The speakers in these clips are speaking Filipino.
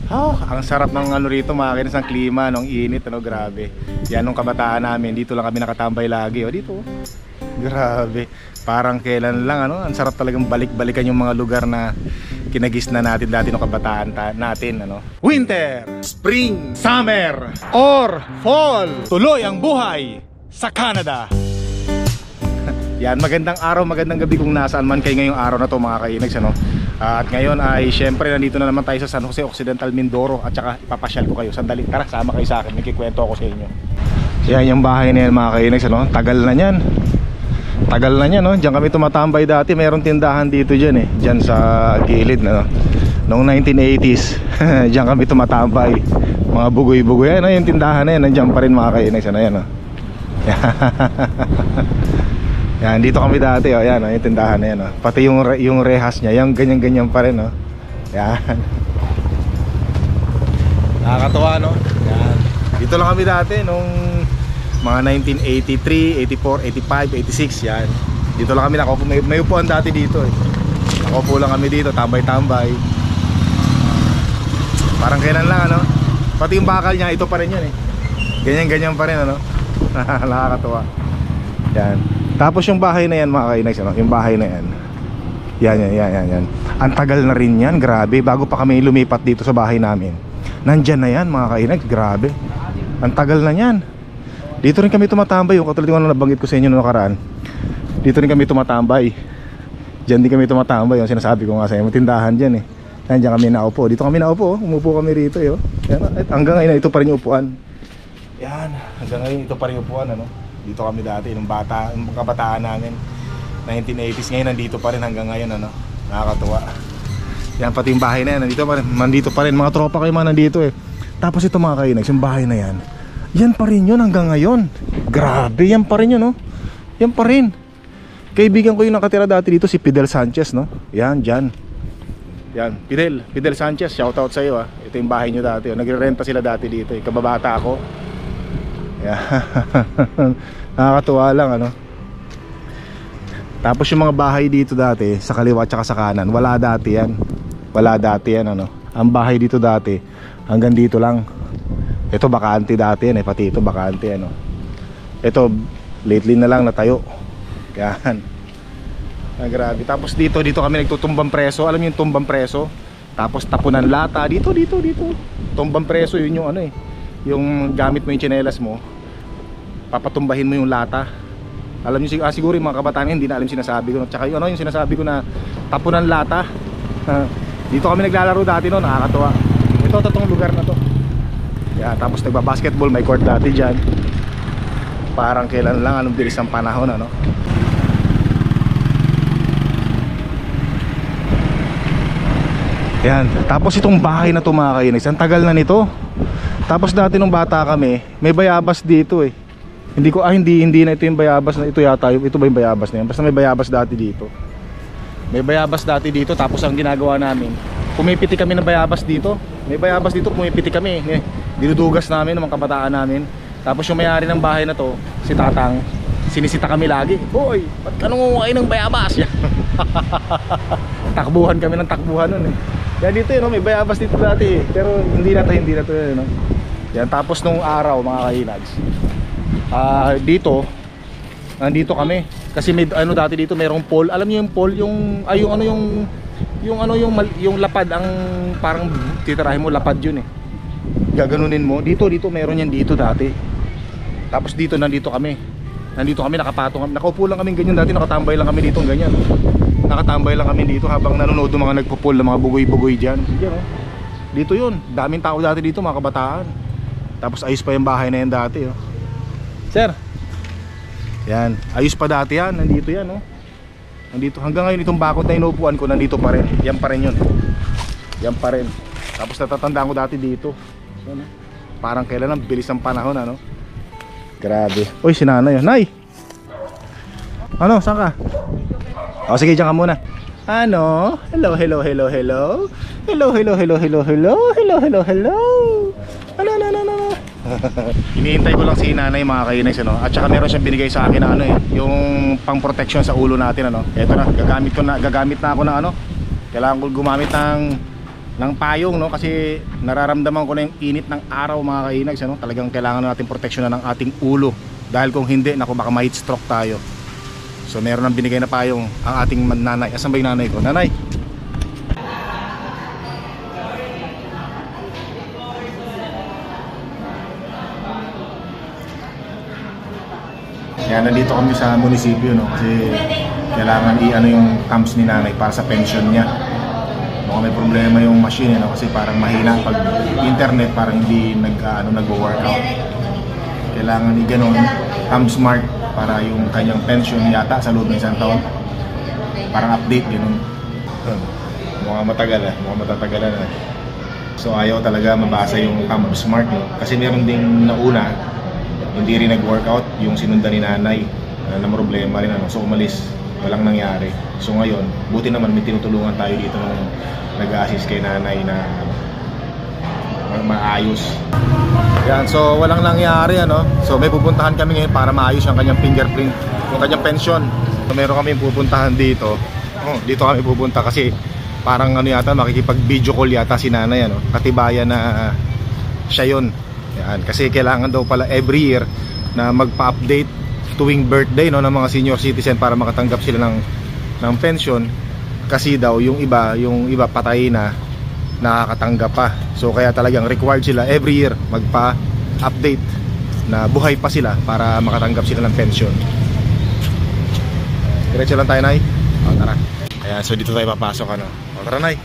Oh, ang sarap ng ano rito, makikinis ng klima, ng init, ano, grabe. Yan nung kabataan namin, dito lang kami nakatambay lagi, oh, dito. Grabe. Parang kailan lang, ano, ang sarap talagang balik-balikan yung mga lugar na kinagis na natin dati nung kabataan natin, ano. Winter, spring, summer, or fall. Tuloy ang buhay sa Canada. Yan, magandang araw, magandang gabi kung nasaan man kayo ngayong araw na to, mga kainags, ano. At ngayon ay syempre nandito na naman tayo sa San Jose Occidental Mindoro. At saka ipapasyal ko kayo. Sandali, tara, sama kayo sa akin, may kikwento ako sa inyo. Yan yung bahay na yan, mga kainags, ano. Tagal na yan. Tagal na yan, no? Diyan kami tumatambay dati. Mayroong tindahan dito dyan, eh. Diyan sa gilid, no? Noong 1980s diyan kami tumatambay. Mga bugoy-bugoy, ano, yung tindahan na yan. Nandiyan pa rin, mga kainags, ano, yan, no? Yan, dito kami dati, oh. Yan, oh, yung tindahan na yan, oh. Pati yung rehas niya, yung ganyan-ganyan pa rin, oh. Yan. Nakakatuwa, no? Yan. Dito lang kami dati nung mga 1983, 84, 85, 86, yan. Dito lang kami nakaupo, may upuan dati dito, eh. Nakaupo lang kami dito, tambay-tambay. Parang kailan lang, ano? Pati yung bakal niya, ito pa rin yun, eh. Ganyan-ganyan pa rin, ano? Nakakatuwa. Yan. Tapos yung bahay na yan, mga kainags, ano? Yung bahay na yan. Yan. Ang tagal na rin yan, grabe. Bago pa kami lumipat dito sa bahay namin, nandyan na yan, mga kainags, grabe. Ang tagal na yan. Dito rin kami tumatambay, yung katulad yung nabanggit ko sa inyo noong nakaraan. Dito rin kami tumatambay. Diyan din kami tumatambay, yung sinasabi ko nga sa inyo, tindahan dyan, eh. Nandiyan kami naupo. Dito kami naupo, umupo kami rito, eh, oh. Yan, hanggang ngayon, ito pa rin yung upuan. Yan, hanggang ngayon, ito pa rin yung upuan, ano. Dito kami dati, nung kabataan namin, 1980s. Ngayon nandito pa rin hanggang ngayon, ano. Nakakatuwa. Yan, pati yung bahay na yan, nandito pa rin. Mga tropa kayo mga nandito, eh. Tapos ito, mga kainags, yung bahay na yan, yan pa rin yun hanggang ngayon. Grabe, yan pa rin yun, no. Yan pa rin. Kaibigan ko yung nakatira dati dito, si Fidel Sanchez, no. Yan, dyan. Yan, Fidel Sanchez, shoutout sa iyo, ah. Ito yung bahay nyo dati, oh. Nagre-renta sila dati dito, eh. Kababata ako. Yan. Nakakatuwa lang, ano. Tapos yung mga bahay dito dati, sa kaliwa at sa kanan, wala dati yan. Wala dati yan, ano. Ang bahay dito dati, hanggang dito lang. Ito bakante dati yan, eh. Pati ito bakante, ano. Ito lately na lang natayo. Yan. Grabe. Tapos dito kami nagtutumbang preso. Alam niyo yung tumbang preso? Tapos tapunan lata. Dito. Tumbang preso, yun yung ano, eh. Yung gamit mo yung tsinelas mo, papatumbahin mo yung lata. Alam niyo siguro yung mga kabataan hindi na alam sinasabi ko. Tsaka yung ano, yung sinasabi ko na tapunan lata. Dito kami naglalaro dati noon, nakakatuwa. Ito totoong lugar na to. Yeah, tapos nagba-basketball, may court dati diyan. Parang kailan lang, anong bilis ng panahon, ano. Yan, tapos itong bahay na to, mga kainags, ang tagal na nito. Tapos dati nung bata kami, may bayabas dito, eh. Hindi na ito yung bayabas na ito yata, ito ba yung bayabas na yan? Basta may bayabas dati dito. May bayabas dati dito, tapos ang ginagawa namin, pumipiti kami ng bayabas dito. May bayabas dito, pumipiti kami, eh. Dinudugas namin ng mga kabataan namin. Tapos yung may-ari ng bahay na to, si Tatang, sinisita kami lagi. Boy, ba't ka nangunguhay ng bayabas? Takbuhan kami ng takbuhan nun, eh. Yan dito, no, may bayabas dito dati, eh. Pero hindi na to, no. Yan, tapos nung araw, mga kainags, nandito kami. Kasi may ano dati dito, mayroong pole. Alam niyo yung pole, yung lapad, ang parang titirahin mo lapad yun, eh. Gaganunin mo. Dito mayroon yan dito dati. Tapos nandito kami nakapatong. Nakaupo lang kami ganyan dati, nakatambay lang kami dito ganyan. Nakatambay lang kami dito habang nanonood ng mga nagpo-pool ng mga bugoy-bugoy diyan. Diyan, oh. Dito yun. Daming tao dati dito, mga kabataan. Tapos ayos pa yung bahay na yan dati, oh. Sir. Yan, ayos pa dati yan. Nandito yan, oh. Nandito hanggang ngayon itong bakod na inuupuan ko, nandito pa rin. Yan pa rin yun. Yan pa rin. Tapos natatandaan ko dati dito. Yan, oh. Parang kailan ang bilis ng panahon, ano. Grabe. Uy, si nanay, oh. Nay. Ano, saan ka? O, sige, dyan ka muna. Ano? Hello. Ano. Iniintay ko lang si nanay, mga kainags, ano. At saka meron siyang binigay sa akin na ano, eh, yung pang protection sa ulo natin, ano. Eto na, gagamit na ako ng ano. Kailangan ko gumamit ng payong, no, kasi nararamdaman ko na yung init ng araw mga kainags, ano? Talagang kailangan natin proteksyonan ng ating ulo dahil kung hindi, naku, baka ma-heat stroke tayo. So meron nang binigay na payong ang ating nanay. Asan ba yung nanay ko? Nanay! Kaya nandito kami sa munisipyo, no, kasi kailangan i-ano yung camps ni nanay para sa pension niya. No, may problema yung machine, no, kasi parang mahina pag internet, parang hindi nagwo-workout. Kailangan i-ganon, cam smart para yung kanyang pension yata sa loob ng isang taon. Parang update, gano'n. Mukhang matagal, mukhang matatagalan na. So ayaw talaga mabasa yung cam smart, no, kasi meron ding nauna hindi rin nag-workout yung sinundan ni nanay na problema rin, ano. So umalis, walang nangyari. So ngayon, buti naman may tinutulungan tayo dito nung nag-assist kay nanay na maayos. Yan, so walang nangyari, ano. So may pupuntahan kami ngayon para maayos ang kanyang fingerprint, yung kanyang pension. So meron kami pupuntahan dito. Dito kami pupunta kasi parang ano yata, makikipag video call yata si nanay, ano. Katibayan na siya yun. Yan, kasi kailangan daw pala every year na magpa-update tuwing birthday, no, ng mga senior citizen para makatanggap sila ng pension, kasi daw yung iba patay na, nakakatanggap pa. So kaya talagang required sila every year magpa-update na buhay pa sila para makatanggap sila ng pension. Diretso lang tayo, Nay. O, tara. Ayan, so dito tayo papasok, ano. O, tara, Nay.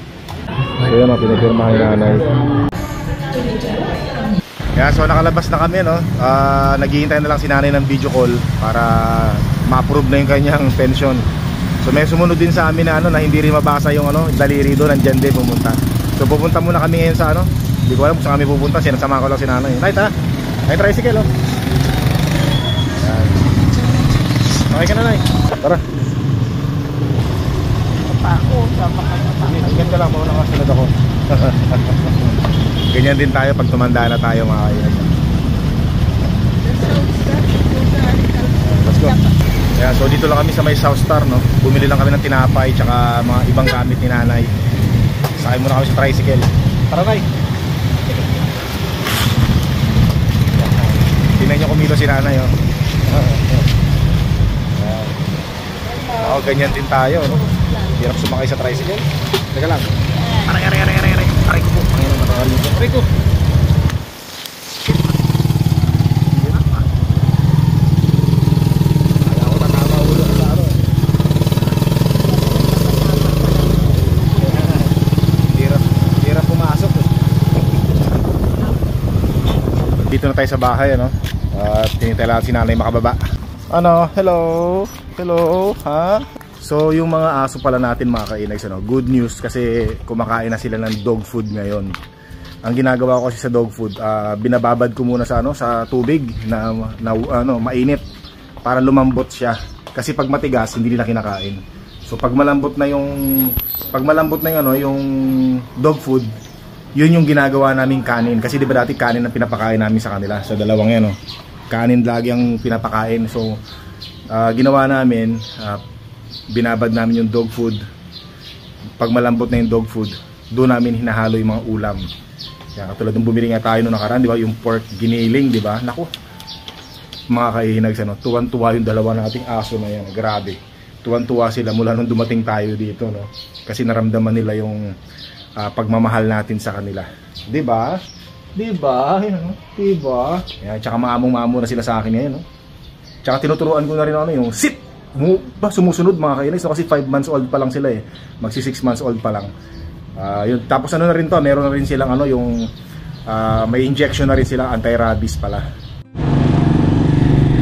Ayan, pinagpirmahan na, Nay. Kaya so nakalabas na kami, no. Naghihintay na lang si nanay ng video call para ma-approve na yung kanyang pension. So may sumunod din sa amin na ano, na hindi rin mabasa yung ano, daliri doon, nandiyan din pumunta. So pupunta muna kami ngayon sa ano, hindi ko alam kung saan kami pupunta, sinasama ko lang si nanay. Nay, tara. Nay, tricycle, oh. Ayan. Okay ka na, Nay. Tara. Ako, sama ka na. Ingat ka lang, mauna ka, sunod ako. Ganyan din tayo pag tumanda na tayo, mga kaibigan. Let's go. Yeah, so dito lang kami sa may South Star, no. Bumili lang kami ng tinapay tsaka mga ibang gamit ni nanay. Sakay muna kami sa tricycle. Tara, Nay. Tingnan niyo kumilo si nanay, oh. Ganyan din tayo, no. Hirap sumakay sa tricycle. Teka lang. Aray ko po. Aray ko. Ayaw ko natama ulo sa ano. Hirap pumasok. Dito na tayo sa bahay, ano. At tinintay lang si nanay makababa. Ano? Hello? Hello? Ha? So yung mga aso pala natin, mga kainags, ano, good news kasi kumakain na sila ng dog food ngayon. Ang ginagawa ko kasi sa dog food, binababad ko muna sa ano, sa tubig na ano, mainit para lumambot siya. Kasi pag matigas hindi nila kinakain. So pag malambot na yung ano, yung dog food, yun yung ginagawa naming kanin. Kasi di ba dati kanin ang pinapakain namin sa kanila, sa dalawang yan, no? Kanin lagi ang pinapakain. So ginawa namin, binabad namin yung dog food. Pag malambot na yung dog food, doon namin hinahalo yung mga ulam. Kaya katulad ng bumili nga tayo noong nakaraan, di ba, yung pork giniling, di ba? Naku, mga kaihinags, ano, tuwan-tuwa yung dalawa nating aso na yan. Grabe, tuwan-tuwa sila mula nung dumating tayo dito, no? Kasi naramdaman nila yung pagmamahal natin sa kanila, di ba? Di ba? Di ba? Tsaka maamong-maamo na sila sa akin ngayon, no? Tsaka tinuturuan ko na rin ano, yung sit. Sumusunod, mga kainis, so, kasi 5 months old pa lang sila, eh. Magsi 6 months old pa lang. Yun. Tapos ano na rin to, meron na rin silang ano, yung may injection na rin sila, anti-rabies pala.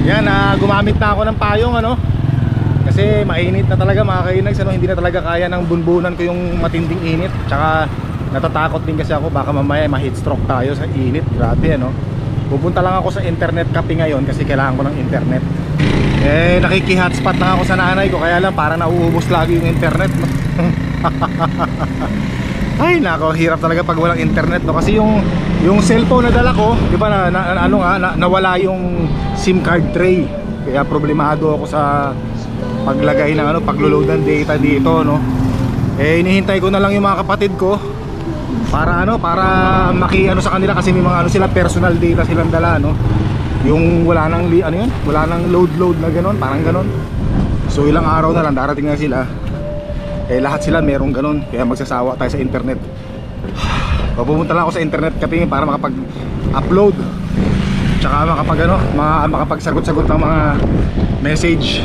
Yan, gumamit na ako ng payong, ano, kasi mainit na talaga, mga kainags, ano, hindi na talaga kaya ng bunbunan ko yung matinding init. Tsaka natatakot din kasi ako baka mamaya ma-heat stroke tayo sa init. Grabe, ano. Pupunta lang ako sa internet cafe ngayon kasi kailangan ko ng internet. Nakiki-hotspot na ako sa nanay ko, kaya lang parang nauubos lagi yung internet. Ay nako, hirap talaga pag walang internet, no? Kasi yung cellphone na dala ko, di ba, nawala yung SIM card tray. Kaya problemado ako sa paglagay ng ano, paglo-load ng data dito, no? Inihintay ko na lang yung mga kapatid ko Para ano, para maki-ano sa kanila kasi may mga ano sila, personal data silang dala, no? Yung wala nang ano yun? Wala nang load na gano'n, parang gano'n. So ilang araw na lang darating na sila. Eh lahat sila merong gano'n, kaya magsasawa tayo sa internet. Pupunta lang ako sa internet cafe para makapag-upload. Tsaka makapagsagot-sagot ng mga message.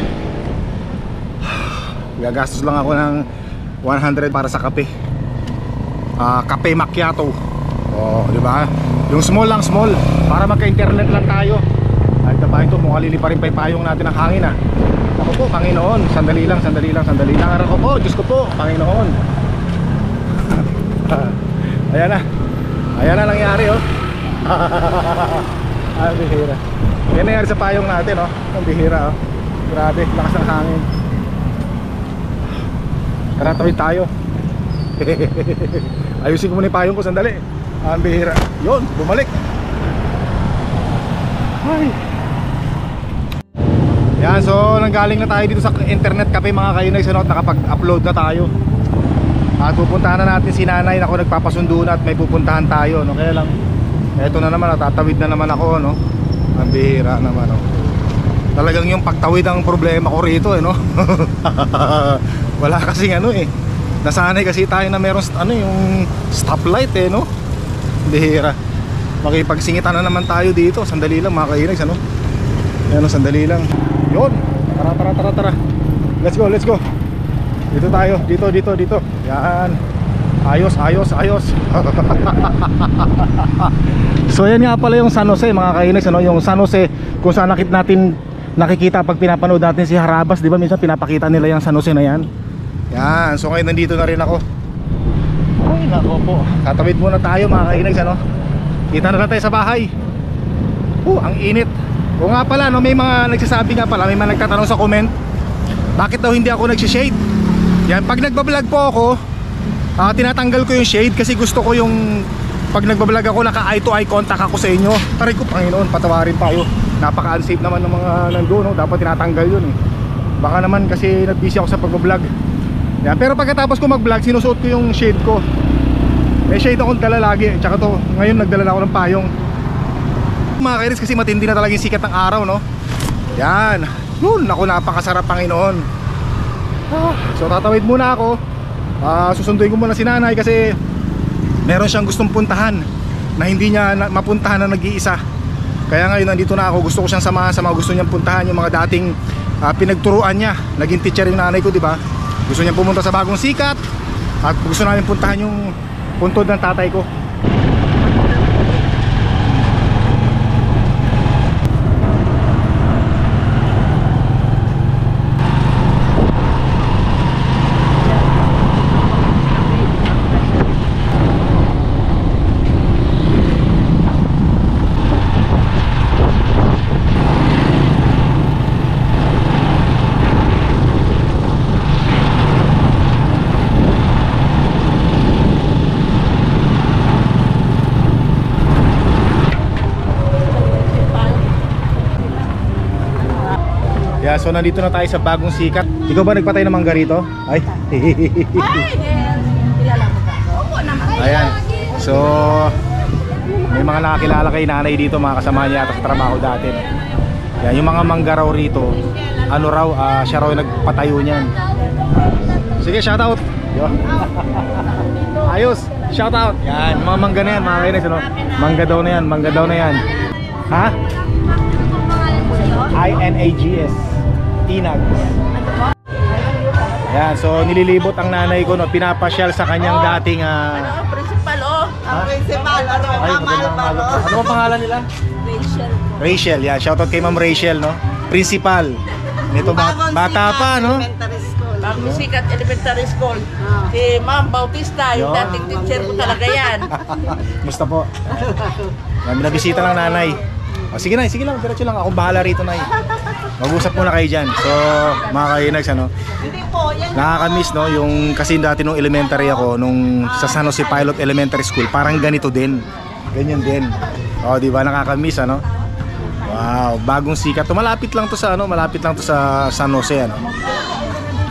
Gagastos lang ako ng 100 para sa kape. Kape macchiato. Oh, di ba? Yung small lang, small, para magka-internet lang tayo. Ay, tabahin to, mukhang liliparin pa yung payong natin ng hangin ah. Ako po, Panginoon, sandali lang. Nangarap ko po, Diyos ko po, Panginoon. Ayan na nangyari oh. Ang bihira. Yan nangyari sa payong natin oh. Ang bihira oh. Grabe, lakas ng hangin. Tara, tawid tayo. Ayusin ko muna yung payong ko, sandali. Ang bihira. Yun, bumalik. Ay. Yan, so nanggaling na tayo dito sa internet cafe mga kainay. At nakapag-upload na tayo. At pupuntahan na natin si nanay. Ako nagpapasundo na at may pupuntahan tayo, no? Kaya lang, eto na naman, tatawid na naman ako, no? Ang bihira naman, no? Talagang yung pagtawid ang problema ko rito, no? Wala kasing ano eh. Nasanay kasi tayo na meron ano, yung stoplight eh, no? Bihira. Makipagsingitan na naman tayo dito. Sandali lang mga kainags, ano? Yan, sandali lang. Yun. Tara. Let's go. Dito tayo. Dito. Yan. Ayos. So yan nga pala yung San Jose mga kainags, ano? Yung San Jose kung saan nakikita pag pinapanood natin si Harabas, di ba? Minsan pinapakita nila yung San Jose na yan. Yan. So ngayon nandito na rin ako. Ay nako po. Tatawid muna tayo mga kainags, ano? Kita na lang tayo sa bahay. Ang init. O nga pala, no, may mga nagsasabi nga pala, may mga nagtatanong sa comment, bakit daw hindi ako nagsishade? Yan, pag nagbablog po ako, tinatanggal ko yung shade kasi gusto ko yung pag nagbablog ako, naka eye to eye contact ako sa inyo. Taray ko, Panginoon, patawarin tayo. Napaka-unsafe naman ng mga nando, no? Dapat tinatanggal yun eh. Baka naman kasi nag-busy ako sa pagbablog. Yan, pero pagkatapos ko mag-vlog, sinusuot ko yung shade ko. May shade akong dala lagi. Tsaka to, ngayon nagdala na ako ng payong. Mga kairis, kasi matindi na talaga yung sikat ng araw, no? Yan. Yun, ako, napakasarap, Panginoon. So tatawid muna ako. Susunduin ko muna si nanay kasi meron siyang gustong puntahan na hindi niya mapuntahan na nag-iisa. Kaya ngayon nandito na ako. Gusto ko siyang samahan sa mga gusto niyang puntahan, yung mga dating pinagturuan niya. Naging teacher yung nanay ko, di ba? Gusto niyang pumunta sa Bagong Sikat at gusto namin puntahan yung puntod ng tatay ko. Yeah, so nandito na tayo sa Bagong Sikat. Ikaw ba nagpatay ng mangga rito? Ay. Kilala mo ba? Oo naman. Ayan. So may mga nakakilala kay nanay dito, mga kasama niya sa trabaho dati. Yan, yung mga mangga raw rito, ano raw, siya raw nagpatayo niyan. Sige, shout out. Ayos, shout out. Yan, mga mangga na yan, mga kainis, ano? Mangga daw na yan. Ha? INAGS. Tinag. Yan, so nililibot ang nanay ko, no, pinapasyal sa kanyang dating Principal, oh. Principal, ano ba pangalan nila? Rachel, yan, shoutout kay Ma'am Rachel, no? Principal. Nito bata pa, no? Bagong Sikat Elementary School. Si Ma'am Bautista, yung dating teacher ko talaga yan. Musta po? Nabisita lang nanay. Sige lang, diretso lang. Akong bahala rito, nay. Mag-usap muna kayo dyan. So, mga kainags, ano? Nakakamiss, no? Yung kasi dati nung elementary ako, nung sa San Jose Pilot Elementary School, parang ganito din. Ganyan din. O, di ba? Nakakamiss, ano? Wow, Bagong Sikat. Malapit lang to sa, ano? Malapit lang to sa San Jose, ano?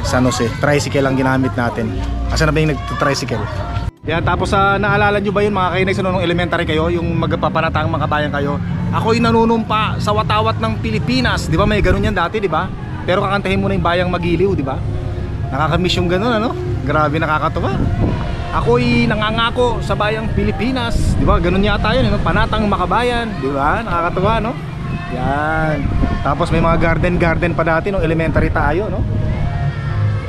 San Jose. Tricycle lang ginamit natin. Asa na ba yung nag-tricycle? Yan, tapos naalala nyo ba yun mga kainags, nung elementary kayo, yung magpapanatang mga kabayan kayo? Ako'y nanunumpa sa watawat ng Pilipinas. Di ba may ganun yan dati, di ba? Pero kakantahin mo na yung Bayang Magiliw, di ba? Nakakamiss yung ganun, ano? Grabe, nakakatuwa. Ako'y nangangako sa Bayang Pilipinas. Di ba? Ganun yata yun, panatang makabayan. Di ba? Nakakatuwa, no? Yan. Tapos may mga garden pa dati nung elementary tayo, no?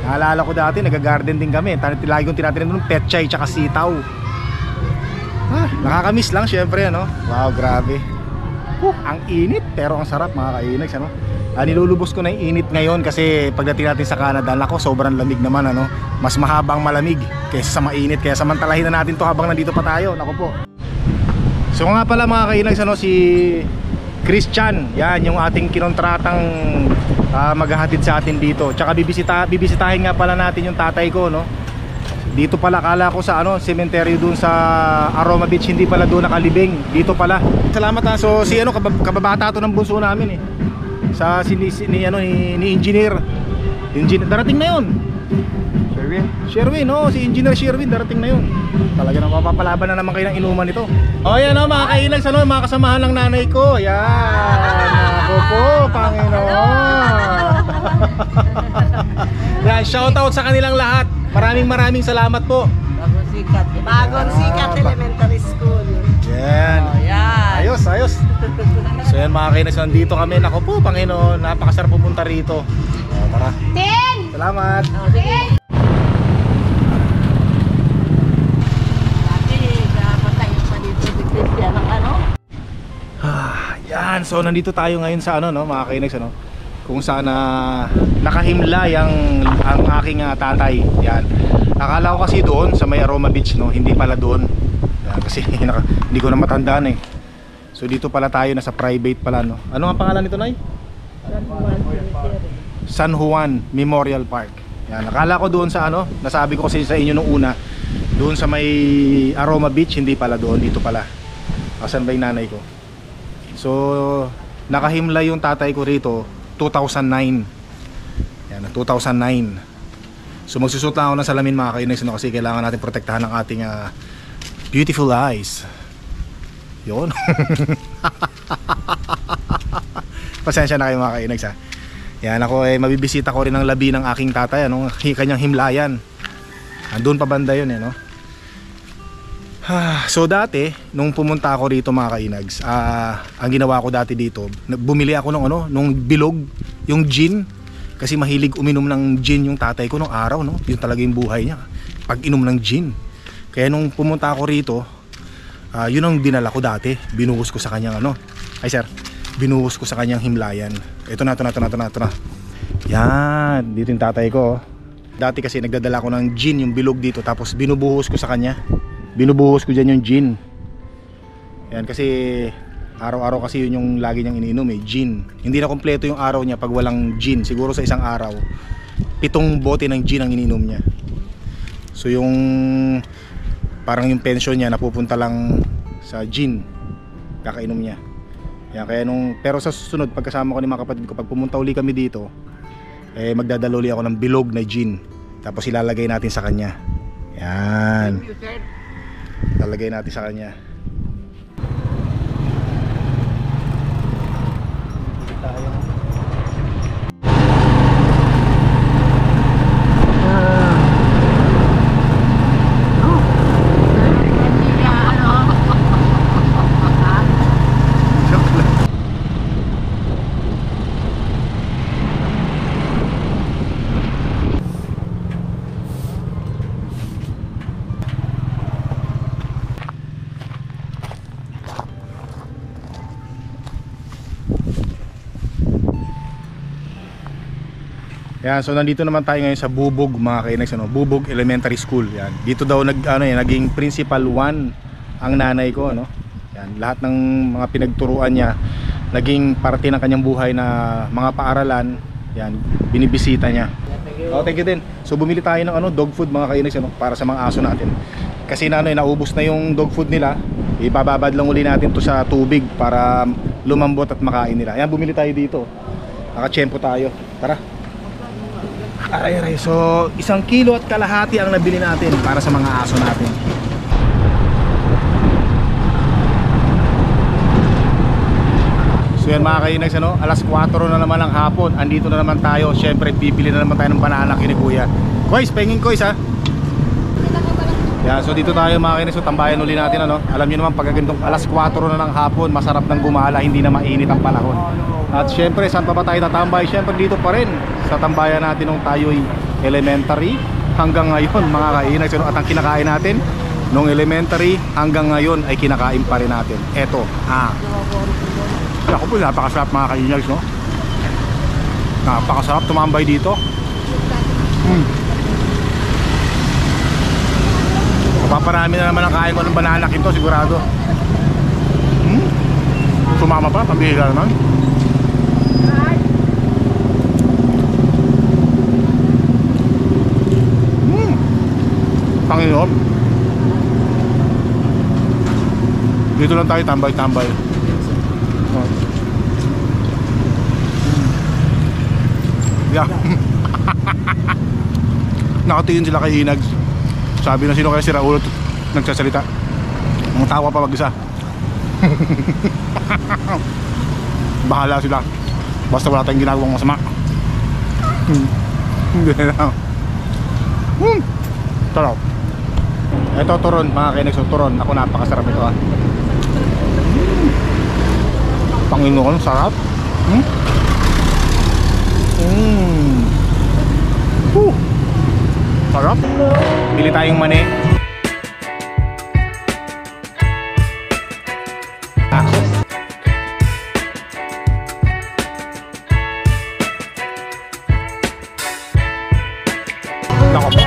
Naalala ko dati, nag-garden din kami. Lagi kong tinatinin doon, petchay tsaka sitaw. Nakakamiss lang syempre, ano? Wow, grabe. Ang init, pero ang sarap mga kainags, ano? Nilulubos ko na yung init ngayon kasi pagdating natin sa Canada, nako, sobrang lamig naman, ano? Mas mahabang malamig kaysa sa mainit. Kaya samantalahin na natin to habang nandito pa tayo, nako po. So nga pala mga kainags, ano, si Christian, yan yung ating kinontratang maghahatid sa atin dito. Tsaka bibisitahin nga pala natin yung tatay ko, no? Dito pala, kala ko sa ano, cemetery dun sa Aroma Beach, hindi pala doon nakalibing. Dito pala. Salamat ha. So si ano, kababata to ng bunso namin eh. Sa ni engineer. Darating na yun. Sherwin, oh, si Engineer Sherwin darating na yun. Talaga na mapapalaban na naman kayo ng inuman ito. Oh, yan oh, mga kainags, ano, mga kasamahan ng nanay ko. Yan. Ako po, Panginoon. Yan, shoutout sa kanilang lahat. Maraming salamat po. Bagong Sikat Elementary School. Yan. Oh, yan. Ayos. So yan mga kainags, nandito kami. Ako po, Panginoon, napakasarap pupunta rito. Oh, tara. 10! Salamat. Oh, sige. Yan, so nandito tayo ngayon sa ano, no, mga kainags, ano, kung saan nakahimlay ang aking tatay. Yan. Akala ko kasi doon sa may Aroma Beach, no, hindi pala doon. Yan, kasi hindi ko na matandaan eh. So dito pala tayo, nasa private pala, no. Ano ang pangalan nito, Nay? San Juan Memorial Park. Yan, akala ko doon sa ano, nasabi ko kasi sa inyo nung una, doon sa may Aroma Beach, hindi pala doon, dito pala. Asan ba yung nanay ko? So, nakahimlay yung tatay ko rito 2009. Yan, 2009. So magsusot lang ako ng salamin mga kainags, no, kasi kailangan natin protektahan ang ating beautiful eyes. Yun. Pasensya na kayo mga kainags, ha. Yan, ako mabibisita ko rin ang labi ng aking tatay, ano, kanyang himlayan. Andun pa banda yun, no. So dati, nung pumunta ako rito mga kainags, ang ginawa ko dati dito, bumili ako ng ano, nung bilog, yung gin. Kasi mahilig uminom ng gin yung tatay ko nung araw, no? Yun talaga yung buhay niya, pag inom ng gin. Kaya nung pumunta ako rito, yun ang dinala ko dati. Binuhos ko sa kanyang ano, ay sir, binuhos ko sa kanyang himlayan. Ito na. Yan, dito yung tatay ko. Dati kasi nagdadala ko ng gin, yung bilog dito, tapos binubuhos ko sa kanya. Binubuhos ko dyan yung gin. Yan, kasi araw-araw kasi yun yung lagi niyang iniinom eh, gin. Hindi na kompleto yung araw niya pag walang gin. Siguro sa isang araw 7 bote ng gin ang iniinom niya. So yung parang yung pension niya napupunta lang sa gin, kakainom niya. Yan, kaya pero sa susunod pagkasama ko ni mga kapatid ko, pag pumunta uli kami dito, magdadala uli ako ng bilog na gin, tapos ilalagay natin sa kanya. Yan, lalagay natin sa kanya. Yan, so nandito naman tayo ngayon sa Bubog mga kainags, ano? Bubog Elementary School. Yan. Dito daw naging principal 1 ang nanay ko, ano? Yan, lahat ng mga pinagturuan niya naging parte ng kanyang buhay na mga paaralan. Yan, binibisita niya. Oh, thank you din. So bumili tayo ng dog food mga kainags, ano, para sa mga aso natin. Kasi naubos na yung dog food nila. Ibababad lang uli natin to sa tubig para lumambot at makain nila. Yan, bumili tayo dito. Naka-tiyempo tayo. Tara. Aray. So 1 kilo at kalahati ang nabili natin para sa mga aso natin. So yan mga kainags, ano? Alas 4 na naman ng hapon. Andito na naman tayo. Siyempre pipili na naman tayo ng banana kini kuya. Kois, pengin kois ha. Yan, so dito tayo mga kainags. So tambayan uli natin, ano? Alam nyo naman pag ganitong alas 4 na ng hapon, masarap ng gumala, hindi na mainit ang panahon. At siyempre saan pa ba tayo tatambay? Siyempre dito pa rin sa tambayan natin nung tayo'y elementary hanggang ngayon mga kainags, ano? At ang kinakain natin nung elementary hanggang ngayon ay kinakain pa rin natin. Eto, ako po, napakasarap mga kainags, no? Napakasarap tumambay dito. Mapaparami na naman ang kain ko ng banana ito, sigurado. Sumama pa, pambihira naman. Panginoon. Dito lang tayo tambay-tambay. Yeah. Nakatingin sila kay Inags. Sabi na sino kaya si Raul nagsasalita. Ang tawa pa mag-isa. Bahala sila. Basta wala tayong ginagawang masama. Hindi na. Sarap. Ito turon mga kainags, turon. Ako napakasarap ito ha. Panginoon, sarap. Sarap. Bili tayong mani. Nako po.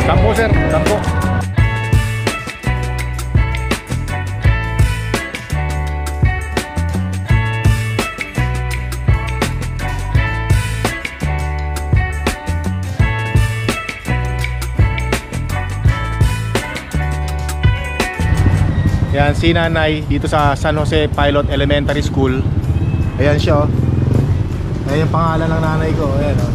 Sampo sir, sampo. Yan si nanay dito sa San Jose Pilot Elementary School. Ayan siya oh. Ayan yung pangalan ng nanay ko. Ayan oh.